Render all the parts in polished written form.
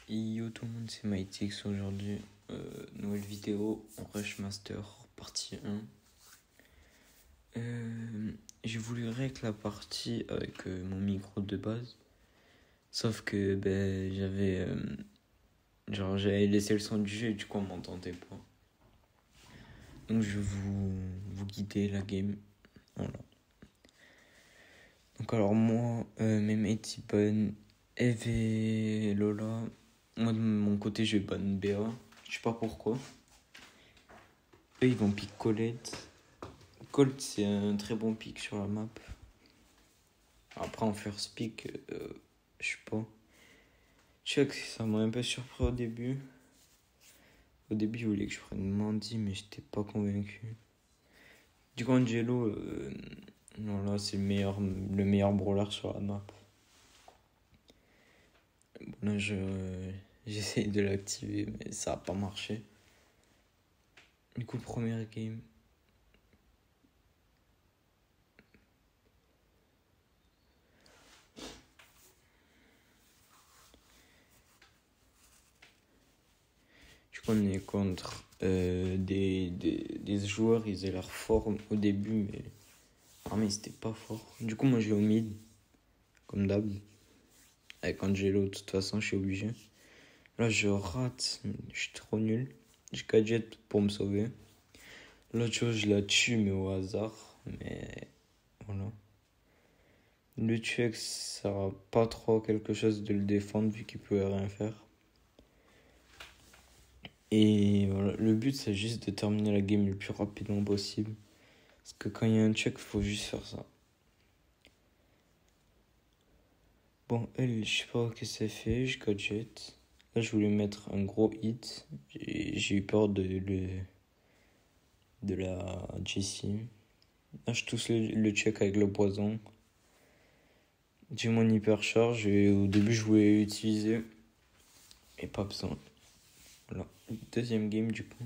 Yo tout le monde, c'est Mytix aujourd'hui. Nouvelle vidéo en Rush Master, partie 1. J'ai voulu régler la partie avec mon micro de base. Sauf que j'avais laissé le son du jeu et du coup on m'entendait pas. Donc je vais vous guider la game. Voilà. Donc alors moi, mes mates ils bannent Eve et Lola. Moi de mon côté je banne BA. Je sais pas pourquoi. Eux ils vont pick Colette. Colt c'est un très bon pick sur la map. Après en first pick, je sais pas. Check, ça m'a un peu surpris au début. Au début je voulais que je prenne Mandy mais j'étais pas convaincu. Du coup Angelo, non là c'est le meilleur brawler sur la map. Bon, là j'essaye de l'activer mais ça a pas marché. Du coup première game. Du coup on est contre des joueurs, ils avaient l'air forts au début mais c'était pas fort. Du coup moi je vais au mid, comme d'hab. Avec Angelo de toute façon je suis obligé. Là je rate, je suis trop nul. J'ai gadget pour me sauver. L'autre chose je la tue mais au hasard. Mais voilà. Le tuer ça sert pas trop quelque chose de le défendre vu qu'il pouvait rien faire. Et voilà, le but c'est juste de terminer la game le plus rapidement possible. Parce que quand il y a un check, il faut juste faire ça. Bon, elle, je sais pas ce que ça fait, je gadget. Là, je voulais mettre un gros hit. J'ai eu peur de la Jessie. Là, je touche le check avec le poison. J'ai mon hypercharge et au début, je voulais l'utiliser. Et pas besoin. Voilà. Deuxième game, du coup.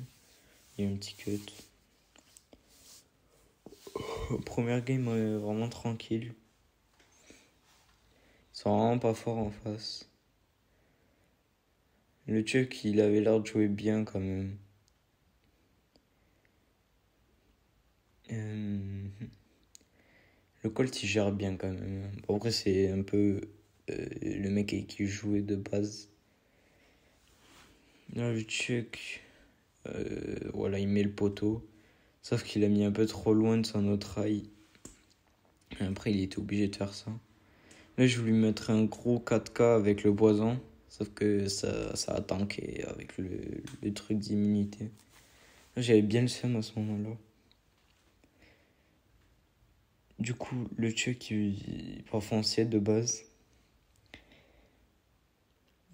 Il y a un petit cut. Première game, vraiment tranquille. Ils sont vraiment pas forts en face. Le Chuck, il avait l'air de jouer bien quand même. Le Colt, il gère bien quand même. Bon, après, c'est un peu le mec qui jouait de base. Là, le Chuck, voilà, il met le poteau. Sauf qu'il a mis un peu trop loin de son autre rail. Après, il était obligé de faire ça. Là, je voulais mettre un gros 4K avec le poison. Sauf que ça a tanké avec le truc d'immunité. J'avais bien le seum à ce moment-là. Du coup, le Chuck, il est pas foncé de base.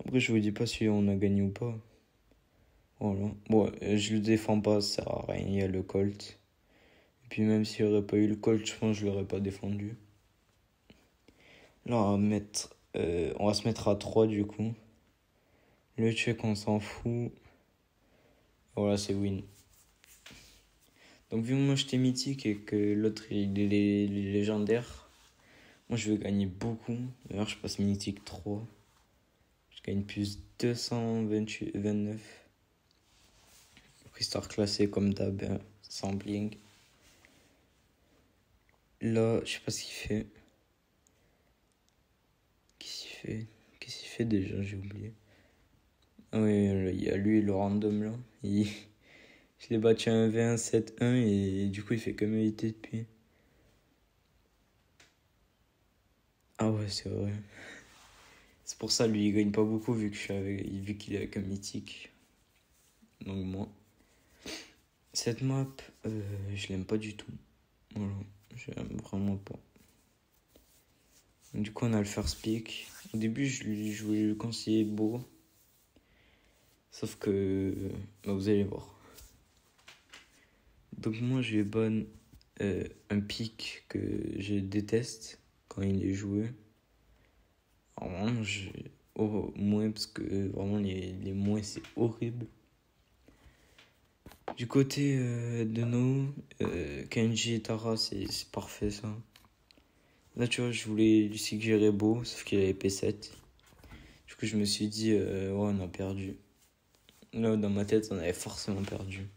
Après, je vous dis pas si on a gagné ou pas. Voilà. Bon, je le défends pas, ça sert à rien, il y a le Colt. Et puis même s'il n'y aurait pas eu le Colt, je pense que je l'aurais pas défendu. Là, on va se mettre à 3 du coup. Le check, on s'en fout. Voilà, c'est win. Donc vu que moi j'étais mythique et que l'autre il est légendaire, moi je vais gagner beaucoup. D'ailleurs, je passe mythique 3. Je gagne plus 229. Histoire classée comme d'hab, hein, sans bling. Là, je sais pas ce qu'il fait. Qu'est-ce qu'il fait déjà, j'ai oublié. Ah oui, là, il y a lui, le random là. Je l'ai battu 1v1, 7-1 et du coup il fait que m'éviter depuis. Ah ouais, c'est vrai. C'est pour ça lui il gagne pas beaucoup vu qu'il est avec un mythique. Donc moi. Cette map, je l'aime pas du tout. Voilà, je l'aime vraiment pas. Du coup on a le first pick. Au début je voulais le conseiller beau. Sauf que vous allez voir. Donc moi j'ai bonne un pick que je déteste quand il est joué. Alors vraiment au moins parce que vraiment les moins c'est horrible. Du côté de nous, Kenji et Tara c'est parfait ça. Là tu vois je voulais lui suggérer beau sauf qu'il avait P7. Du coup, je me suis dit, ouais, on a perdu. Là, dans ma tête, on avait forcément perdu.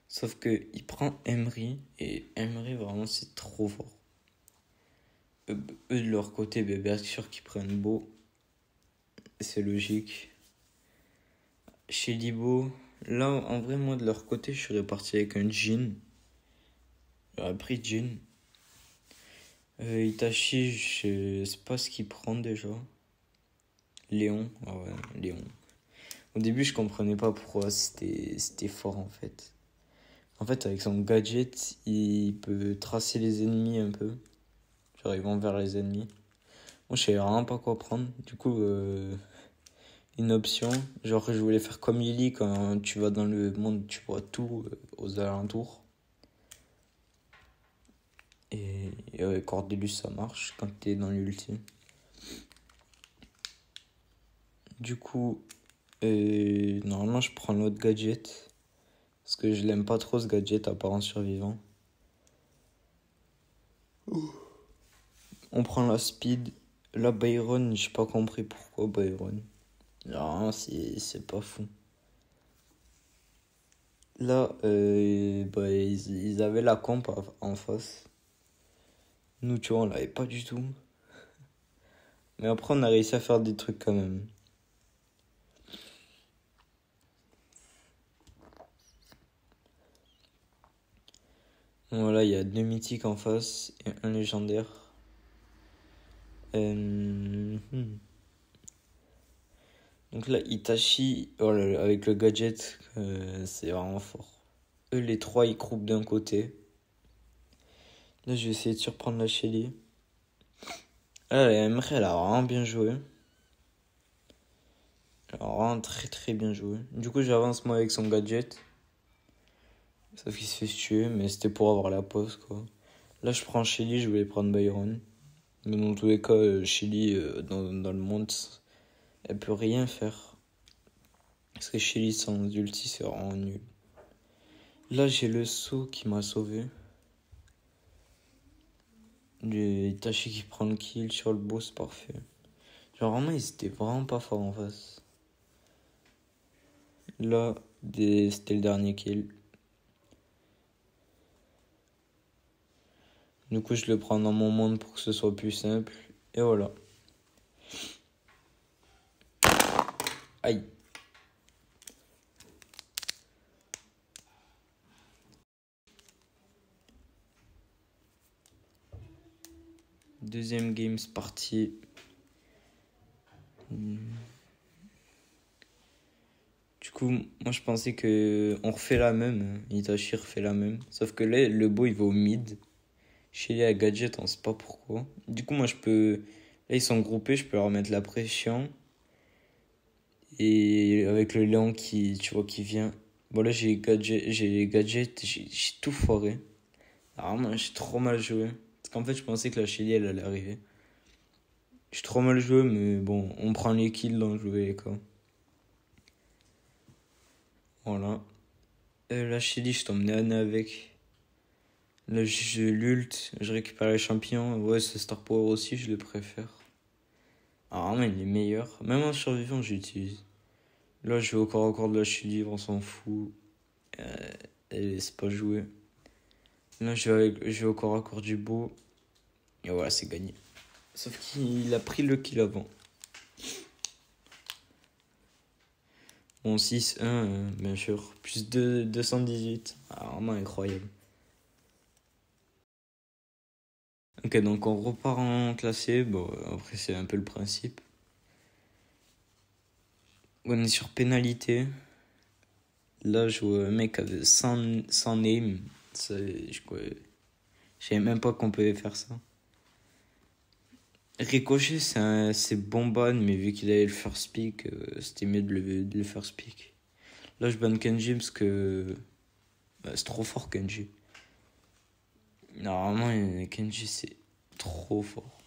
Sauf que il prend Emery, et Emery, vraiment, c'est trop fort. Eux, de leur côté, bien sûr qu'ils prennent Beau. C'est logique. Chez Libo, là, en vrai, moi, de leur côté, je serais parti avec un Jin. J'aurais pris Jin. Itachi, je sais pas ce qu'il prend déjà. Léon, ah ouais, Léon. Au début, je comprenais pas pourquoi c'était fort en fait. En fait, avec son gadget, il peut tracer les ennemis un peu. Genre, ils vont vers les ennemis. Moi, je savais vraiment pas quoi prendre. Du coup, une option. Genre, je voulais faire comme Lily quand tu vas dans le monde, tu vois tout aux alentours. Et avec Cordelius, ça marche quand t'es dans l'ulti. Du coup, normalement, je prends l'autre gadget. Parce que je l'aime pas trop ce gadget à part en survivant. On prend la speed. La Byron, j'ai pas compris pourquoi Byron. Non, c'est pas fou. Là, ils avaient la comp en face. Nous, tu vois, on l'avait pas du tout. Mais après, on a réussi à faire des trucs quand même. Voilà, il y a 2 mythiques en face et un légendaire. Donc là, Itachi, avec le gadget, c'est vraiment fort. Eux, les trois, ils groupent d'un côté. Là, je vais essayer de surprendre la Shelly. Là, la Emre, elle a vraiment bien joué. Elle a vraiment très très bien joué. Du coup, j'avance moi avec son gadget. Sauf qu'il se fait tuer, mais c'était pour avoir la pause, quoi. Là, je prends Shelly, je voulais prendre Byron. Mais dans tous les cas, Shelly, dans le monde, elle peut rien faire. Parce que Shelly sans ulti, c'est vraiment nul. Là, j'ai le saut qui m'a sauvé. Le Itachi qui prend le kill sur le boss, parfait. Genre, vraiment, ils étaient vraiment pas forts en face. Là, c'était le dernier kill. Du coup, je le prends dans mon monde pour que ce soit plus simple. Et voilà. Aïe. Deuxième game, c'est parti. Du coup, moi je pensais que on refait la même. Itachi refait la même. Sauf que là, le beau il va au mid. Chez les gadget, on sait pas pourquoi. Du coup, moi je peux. Là, ils sont groupés, je peux leur mettre la pression. Et avec le Léon qui, tu vois, qui vient. Bon, là j'ai gadget, j'ai tout foiré. Alors, moi j'ai trop mal joué. Parce qu'en fait, je pensais que la Shelly elle allait arriver. J'ai trop mal joué, mais bon, on prend les kills dans le jeu, quoi. Voilà. La Shelly, je tombe nez à nez avec. Là, je l'ult, je récupère les champions. Ouais, ce Star Power aussi, je le préfère. Ah, vraiment, il est meilleur. Même en survivant, j'utilise. Là, je vais au corps à corps de la Shelly, on s'en fout. C'est pas joué. Là, je vais au corps à corps du beau. Et voilà, c'est gagné. Sauf qu'il a pris le kill avant. Bon, 6-1, bien sûr. Plus de 218. Ah, vraiment incroyable. Ok, donc on repart en classé. Bon, après, c'est un peu le principe. On est sur pénalité. Là, je vois un mec avec 100 name. Je savais même pas qu'on pouvait faire ça. Ricochet, c'est bon ban, mais vu qu'il avait le first pick, c'était mieux de le first pick. Là, je banne Kenji parce que c'est trop fort, Kenji. Normalement, Kenji, c'est trop fort.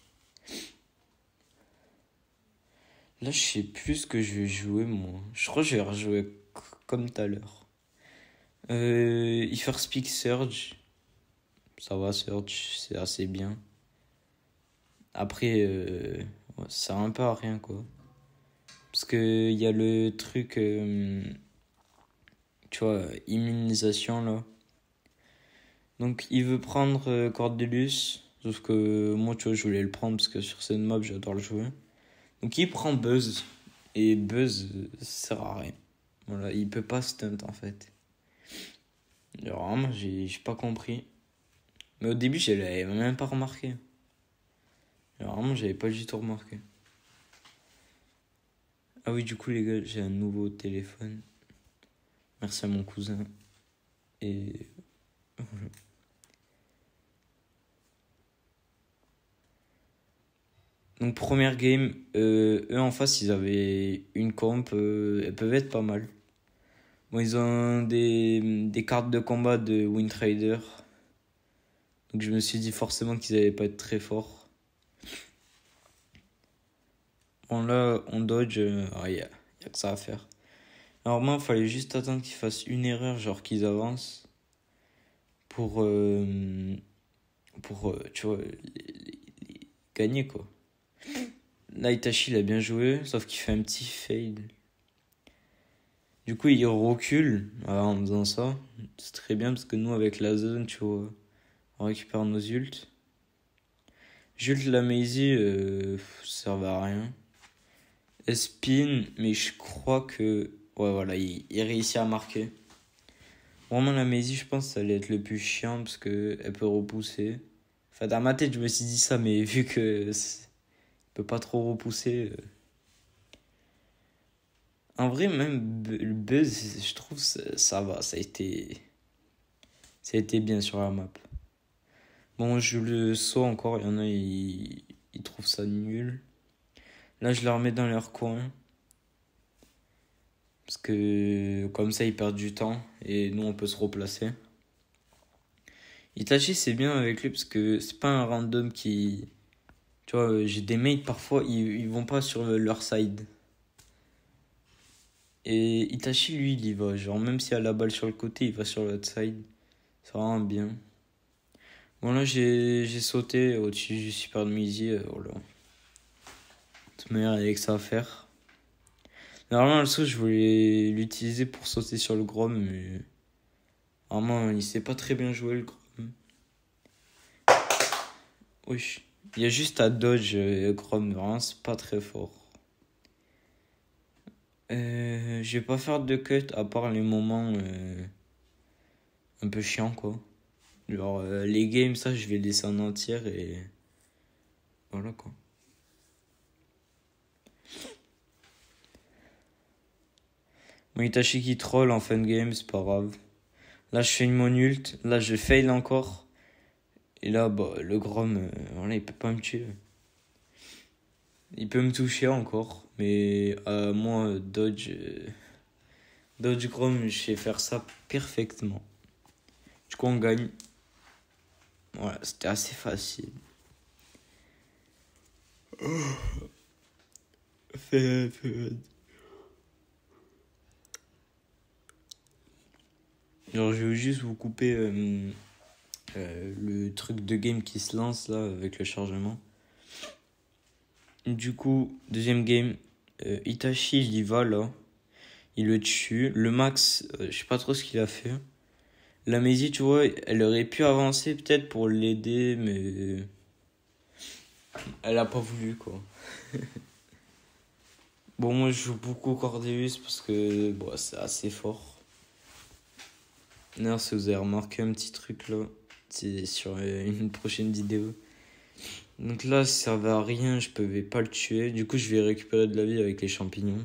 Là, je sais plus ce que je vais jouer, moi. Je crois que je vais rejouer comme tout à l'heure. Il first pick Surge. Ça va, Surge, c'est assez bien. Après, ouais, ça sert un peu à rien, quoi. Parce que il y a le truc, tu vois, immunisation, là. Donc, il veut prendre Cordelius. Sauf que moi, tu vois, je voulais le prendre parce que sur cette map, j'adore le jouer. Donc, il prend Buzz. Et Buzz, ça sert à rien. Voilà, il peut pas stunt, en fait. Alors, vraiment, j'ai pas compris. Mais au début, je l'avais même pas remarqué. Alors, vraiment, j'avais pas du tout remarqué. Ah oui, du coup, les gars, j'ai un nouveau téléphone. Merci à mon cousin. Et voilà. Donc, première game, eux en face, ils avaient une comp. Elles peuvent être pas mal. Bon, ils ont des cartes de combat de Wintrader. Donc, je me suis dit forcément qu'ils allaient pas être très forts. Bon, là, on dodge. Y a que ça à faire. Normalement, il fallait juste attendre qu'ils fassent une erreur, genre qu'ils avancent. Pour, tu vois, gagner, quoi. Là, Itachi, il a bien joué, sauf qu'il fait un petit fail. Du coup, il recule en faisant ça. C'est très bien parce que nous, avec la zone, tu vois, on récupère nos ults. J'ult la Maisie, ça servait à rien. Espine, mais je crois que. Ouais, voilà, il réussit à marquer. Vraiment, la Maisie, je pense que ça allait être le plus chiant parce qu'elle peut repousser. Enfin, dans ma tête, je me suis dit ça, mais vu que peut pas trop repousser. En vrai, même le buzz, je trouve ça va. Ça a été bien sur la map. Bon, je le saut encore. Il y en a, ils trouvent ça nul. Là, je la remets dans leur coin. Parce que comme ça, ils perdent du temps. Et nous, on peut se replacer. Itachi, c'est bien avec lui parce que c'est pas un random qui. Tu vois, j'ai des mates parfois, ils vont pas sur leur side. Et Itachi, lui, il y va. Genre, même s'il y a la balle sur le côté, il va sur l'autre side. C'est vraiment bien. Bon, là, j'ai sauté au-dessus du super de midi. Voilà. De toute manière, il y avait que ça à faire. Normalement, le saut, je voulais l'utiliser pour sauter sur le Grom, mais. Vraiment, il sait pas très bien jouer le Grom. Oui. Il y a juste à dodge le Grom. Vraiment, c'est pas très fort. Je vais pas faire de cut à part les moments un peu chiants, quoi. Genre, les games, ça, je vais laisser en entière et. Voilà, quoi. Bon, Itachi qui troll en fin de game, c'est pas grave. Là, je fais une mon ult. Là, je fail encore. Et là, bah, le Grom, voilà, il peut pas me tuer. Il peut me toucher encore. Mais moi, Dodge Grom, je sais faire ça parfaitement. Du coup, on gagne. Voilà, c'était assez facile. Genre, je vais juste vous couper le truc de game qui se lance là avec le chargement. Du coup, deuxième game, Itachi il y va là. Il le tue. Le Max, je sais pas trop ce qu'il a fait. La Maisie, tu vois, elle aurait pu avancer peut-être pour l'aider, mais elle a pas voulu, quoi. Bon, moi je joue beaucoup Cordelius parce que bon, c'est assez fort. D'ailleurs, si vous avez remarqué un petit truc là, c'est sur une prochaine vidéo. Donc là, ça servait à rien, je pouvais pas le tuer. Du coup, je vais récupérer de la vie avec les champignons.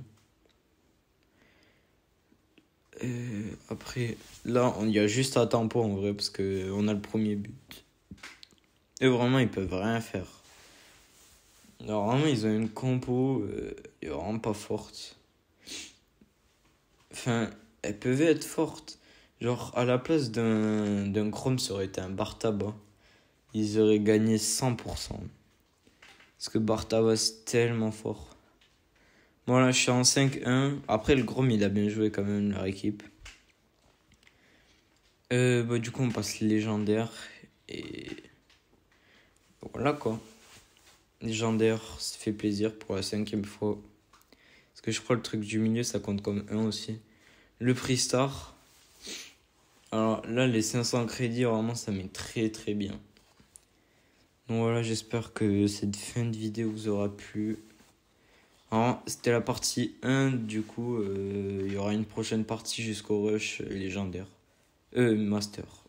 Après, là, il y a juste à tempo en vrai, parce qu'on a le premier but. Et vraiment, ils peuvent rien faire. Alors, vraiment, ils ont une compo vraiment pas forte. Enfin, elles peuvent être fortes. Genre, à la place d'un Chrome, ça aurait été un Bartaba. Ils auraient gagné 100%. Parce que Bartaba, c'est tellement fort. Bon, là, je suis en 5-1. Après, le Grom, il a bien joué quand même, leur équipe. Bah, du coup, on passe légendaire. Et voilà, quoi. Légendaire, ça fait plaisir pour la 5e fois. Parce que je crois le truc du milieu, ça compte comme 1 aussi. Le prix star. Alors là, les 500 crédits, vraiment, ça met très très bien. Donc voilà, j'espère que cette fin de vidéo vous aura plu. Alors, c'était la partie 1, du coup, il y aura une prochaine partie jusqu'au rush légendaire. Master.